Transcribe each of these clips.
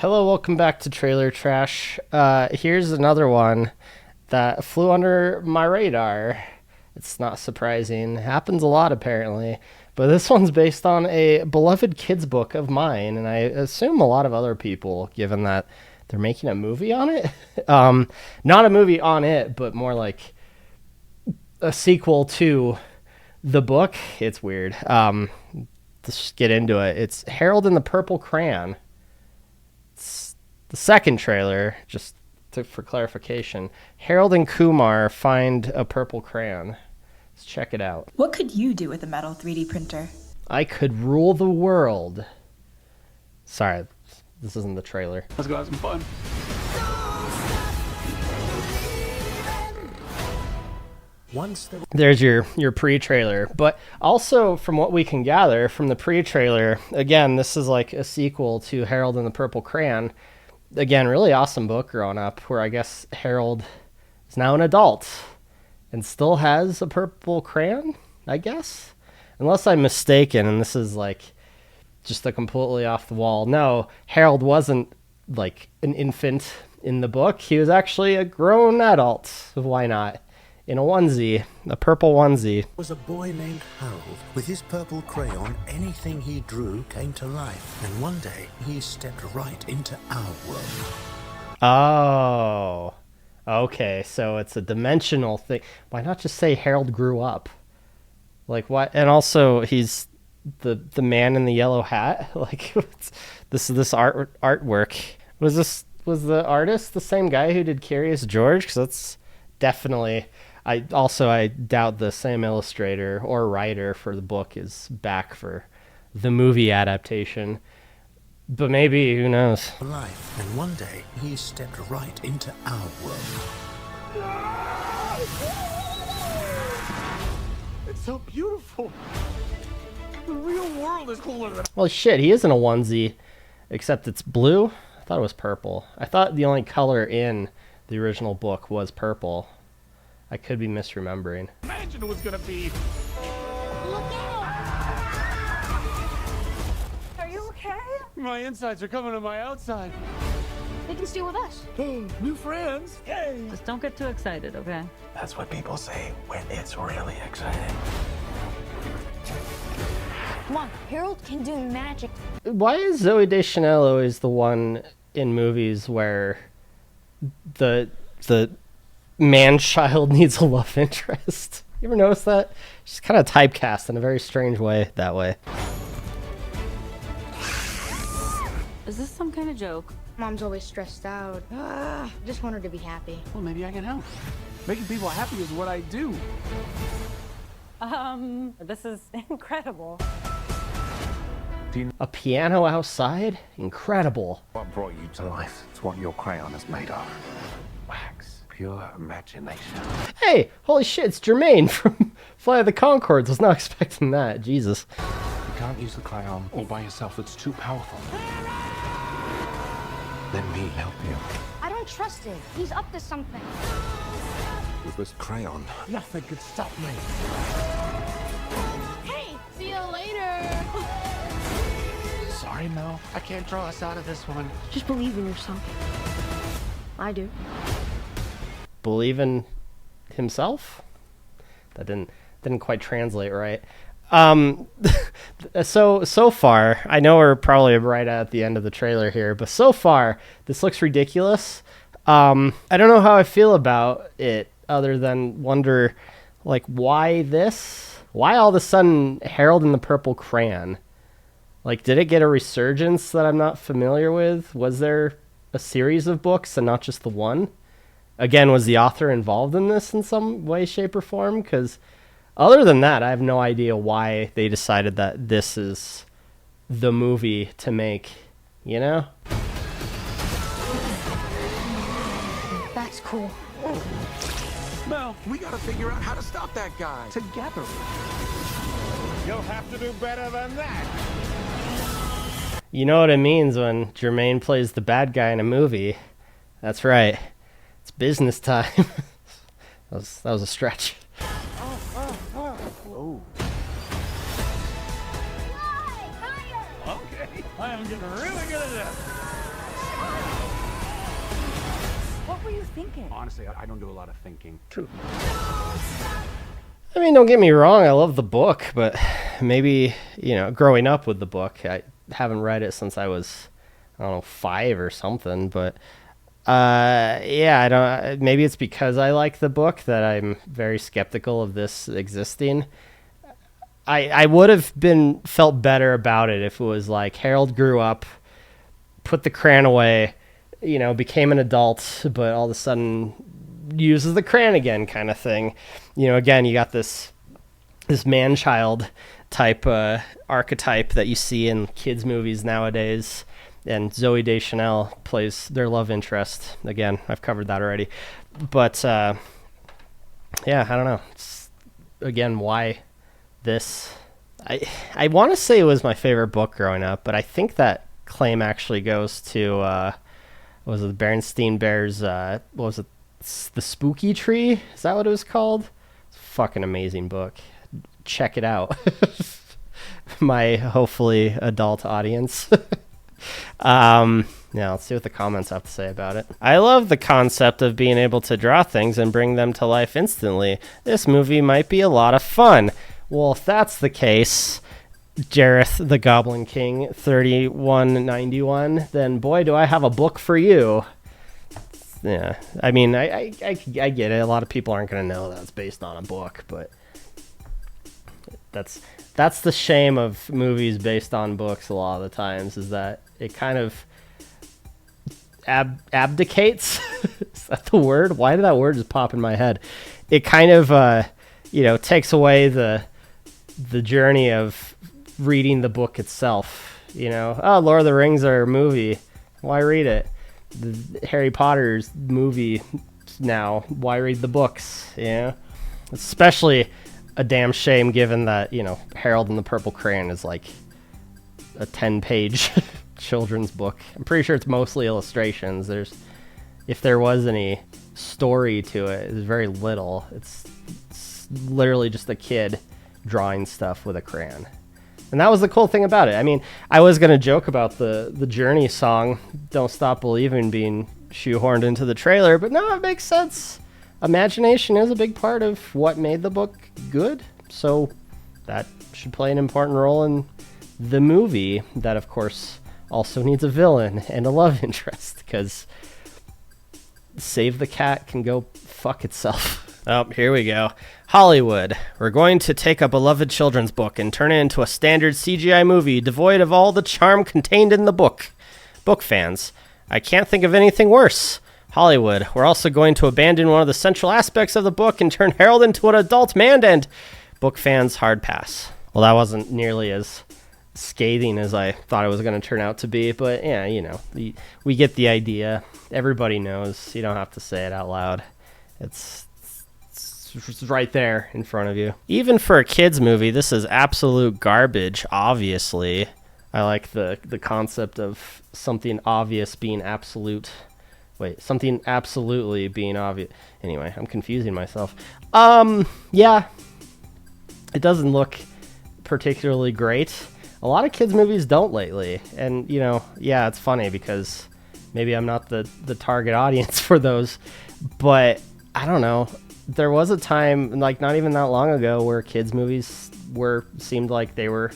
Hello, welcome back to Trailer Trash. Here's another one that flew under my radar. It's not surprising. It happens a lot, apparently. But this one's based on a beloved kids book of mine, and I assume a lot of other people, given that they're making a movie on it. Not a movie on it, but more like a sequel to the book. It's weird. Let's get into it. It's Harold and the Purple Crayon. It's the second trailer, for clarification. Harold and Kumar find a purple crayon. Let's check it out. What could you do with a metal 3D printer? I could rule the world. Sorry, this isn't the trailer. Let's go have some fun. There's your pre-trailer, but also from what we can gather from the pre-trailer, again, this is like a sequel to Harold and the Purple Crayon. Again, really awesome book growing up, where I guess Harold is now an adult and still has a purple crayon, I guess, unless I'm mistaken, and this is like just a completely off the wall. No, Harold wasn't like an infant in the book. He was actually a grown adult. Why not? In a onesie, a purple onesie. Was a boy named Harold. With his purple crayon, anything he drew came to life. And one day, he stepped right into our world. Oh, okay. So it's a dimensional thing. Why not just say Harold grew up? Like what? And also, he's the man in the yellow hat. Like this artwork. Was the artist the same guy who did Curious George? Because that's definitely. I doubt the same illustrator or writer for the book is back for the movie adaptation. But maybe, who knows? Life, and one day he stepped right into our world. It's so beautiful. The real world is cooler than... Well, shit, he is in a onesie, except it's blue. I thought it was purple. I thought the only color in the original book was purple. I could be misremembering. Imagine it was gonna be. Look out! Are you okay? My insides are coming to my outside. They can stay with us. New friends. Yay! Just don't get too excited, okay? That's what people say when it's really exciting. Come on, Harold can do magic. Why is Zooey Deschanel always the one in movies where the man-child needs a love interest? You ever notice that? She's kind of typecast in a very strange way that way. Is this some kind of joke? Mom's always stressed out. Just want her to be happy. Well, maybe I can help. Making people happy is what I do. This is incredible. A piano outside? Incredible. What brought you to life? It's what your crayon is made of. Wax. Pure imagination. Hey, holy shit, it's Jermaine from Flight of the Conchords. Was not expecting that. Jesus. You can't use the crayon all by yourself. It's too powerful. Let me help you. I don't trust him. He's up to something. With this crayon, Nothing could stop me. Hey, see you later. Sorry, Mel. I can't draw us out of this one. Just believe in yourself. I do. Believe in himself? That didn't quite translate right. So far, I know we're probably right at the end of the trailer here, but so far this looks ridiculous. I don't know how I feel about it, other than wonder, like, why this? Why all of a sudden Harold and the Purple Crayon? Like, did it get a resurgence that I'm not familiar with? Was there a series of books and not just the one? Again, was the author involved in this in some way, shape, or form? Because other than that, I have no idea why they decided that this is the movie to make, you know? That's cool. Mel, we gotta figure out how to stop that guy. Together. You'll have to do better than that. You know what it means when Jermaine plays the bad guy in a movie. That's right. It's business time. that was a stretch. Oh. Okay. I am getting really good at this. thinking? Honestly, I don't do a lot of thinking. True. I mean, don't get me wrong, I love the book, but maybe, growing up with the book, I haven't read it since I was, I don't know, 5 or something, but yeah, I don't, maybe it's because I like the book that I'm very skeptical of this existing. I would have felt better about it if it was like Harold grew up, put the crayon away, became an adult, but all of a sudden uses the crayon again, kind of thing. Again, you got this man-child type archetype that you see in kids' movies nowadays, and Zooey Deschanel plays their love interest. Again, I've covered that already, but yeah, I don't know. Again, why this? I want to say it was my favorite book growing up, but I think that claim actually goes to what was it, Berenstain Bears? What was it? The Spooky Tree? Is that what it was called? It's a fucking amazing book. Check it out. My hopefully adult audience. Yeah, let's see what the comments have to say about it. I love the concept of being able to draw things and bring them to life instantly. This movie might be a lot of fun. Well, if that's the case, Jareth the Goblin King 3191, then boy, do I have a book for you. Yeah, I mean, I get it. A lot of people aren't going to know that it's based on a book, but that's the shame of movies based on books a lot of the times, is that it kind of abdicates. Is that the word? Why did that word just pop in my head? It kind of, takes away the journey of reading the book itself. Oh, Lord of the Rings are a movie. Why read it? The Harry Potter's movie now. Why read the books? Especially a damn shame given that, Harold and the Purple Crayon is like a 10-page children's book. I'm pretty sure it's mostly illustrations. If there was any story to it, it's very little. It's literally just a kid drawing stuff with a crayon. And that was the cool thing about it. I mean, I was going to joke about the Journey song, Don't Stop Believing, being shoehorned into the trailer, but no, it makes sense. Imagination is a big part of what made the book good, so that should play an important role in the movie that, of course, also needs a villain and a love interest, because Save the Cat can go fuck itself. Oh, here we go. Hollywood. We're going to take a beloved children's book and turn it into a standard CGI movie devoid of all the charm contained in the book. Book fans, I can't think of anything worse. Hollywood. We're also going to abandon one of the central aspects of the book and turn Harold into an adult man, and book fans, hard pass. Well, that wasn't nearly as scathing as I thought it was going to turn out to be, but yeah, we get the idea. Everybody knows. You don't have to say it out loud. It's right there in front of you. Even for a kids movie, this is absolute garbage, obviously. I like the concept of something obvious being absolute. Wait, something absolutely being obvious. Anyway, I'm confusing myself. Yeah. It doesn't look particularly great. A lot of kids movies don't lately. And, yeah, it's funny because maybe I'm not the target audience for those. But I don't know. There was a time, like not even that long ago, where kids movies seemed like they were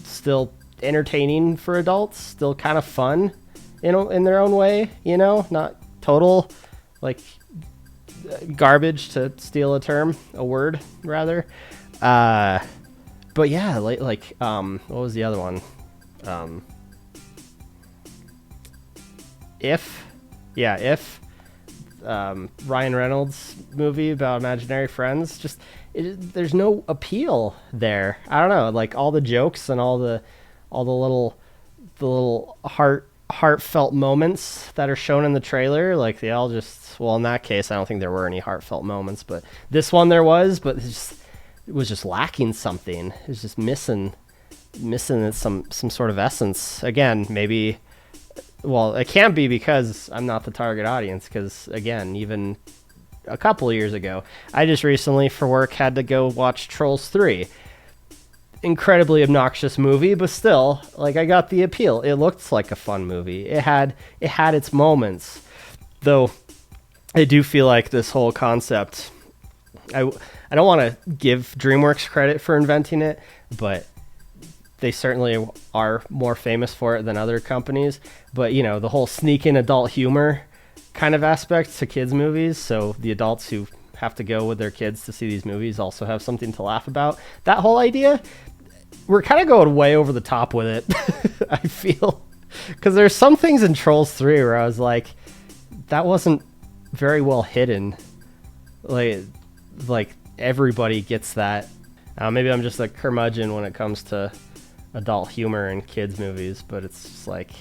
still entertaining for adults, still kind of fun, in their own way, not total like garbage, to steal a word rather. But yeah, like what was the other one? If Ryan Reynolds movie about imaginary friends, there's no appeal there. I don't know, like all the jokes and all the little heartfelt moments that are shown in the trailer, like they all well, in that case I don't think there were any heartfelt moments, but this one there was, but it was just lacking something. It was just missing some sort of essence. Again, maybe. Well, it can't be because I'm not the target audience, because, again, even a couple of years ago, I just recently, for work, had to go watch Trolls 3. Incredibly obnoxious movie, but still, like, I got the appeal. It looked like a fun movie. It had its moments, though I do feel like this whole concept, I don't want to give DreamWorks credit for inventing it, but they certainly are more famous for it than other companies. But, you know, the whole sneak in adult humor kind of aspect to kids' movies, so the adults who have to go with their kids to see these movies also have something to laugh about. That whole idea, we're kind of going way over the top with it, I feel. Because there's some things in Trolls 3 where I was like, that wasn't very well hidden. Like everybody gets that. Maybe I'm just a curmudgeon when it comes to adult humor in kids movies, but it's just like,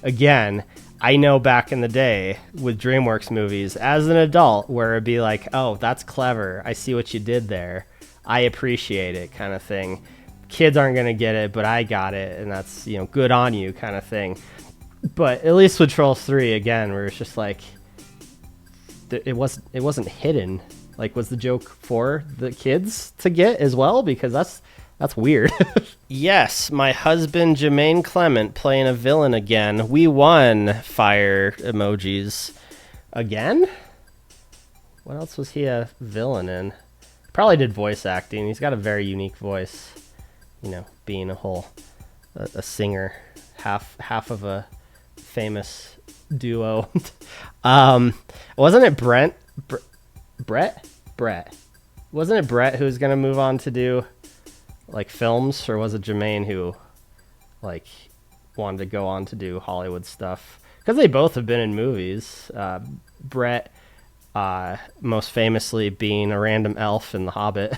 again, I know back in the day with DreamWorks movies as an adult where it'd be like, oh, that's clever, I see what you did there, I appreciate it, kind of thing. Kids aren't gonna get it, but I got it, and that's, you know, good on you, kind of thing. But at least with Trolls 3, again, where it's just like, it wasn't hidden. Like, was the joke for the kids to get as well? Because that's weird. Yes, my husband Jermaine Clement playing a villain again. We won. Fire emojis. Again? What else was he a villain in? Probably did voice acting. He's got a very unique voice. You know, being a singer, half of a famous duo. Wasn't it Brett? Wasn't it Brett who was gonna move on to do like films, or was it Jermaine who like wanted to go on to do Hollywood stuff? Because they both have been in movies. Brett, most famously being a random elf in The Hobbit.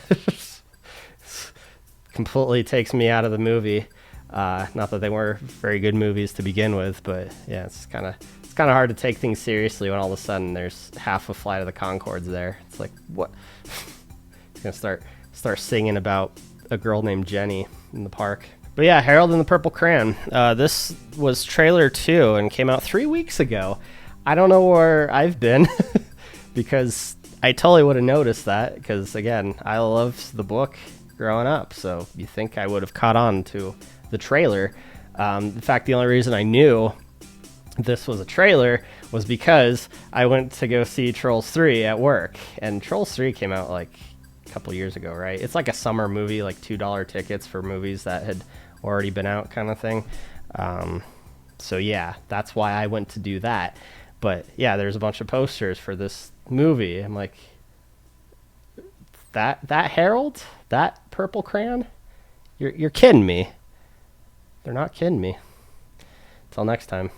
Completely takes me out of the movie. Not that they were very good movies to begin with, but yeah, it's kind of hard to take things seriously when all of a sudden there's half a Flight of the Conchords there. It's like, what? He's gonna start singing about a girl named Jenny in the park. But yeah, Harold and the Purple Crayon. This was trailer 2 and came out 3 weeks ago. I don't know where I've been because I totally would have noticed that, because again, I loved the book growing up, so you think I would have caught on to the trailer. In fact, the only reason I knew this was a trailer was because I went to go see Trolls 3 at work, and Trolls 3 came out like a couple years ago, right? It's like a summer movie, like $2 tickets for movies that had already been out, kind of thing. So yeah, that's why I went to do that. But yeah, there's a bunch of posters for this movie. I'm like, that Harold, that Purple Crayon, you're kidding me. They're not kidding me. Until next time.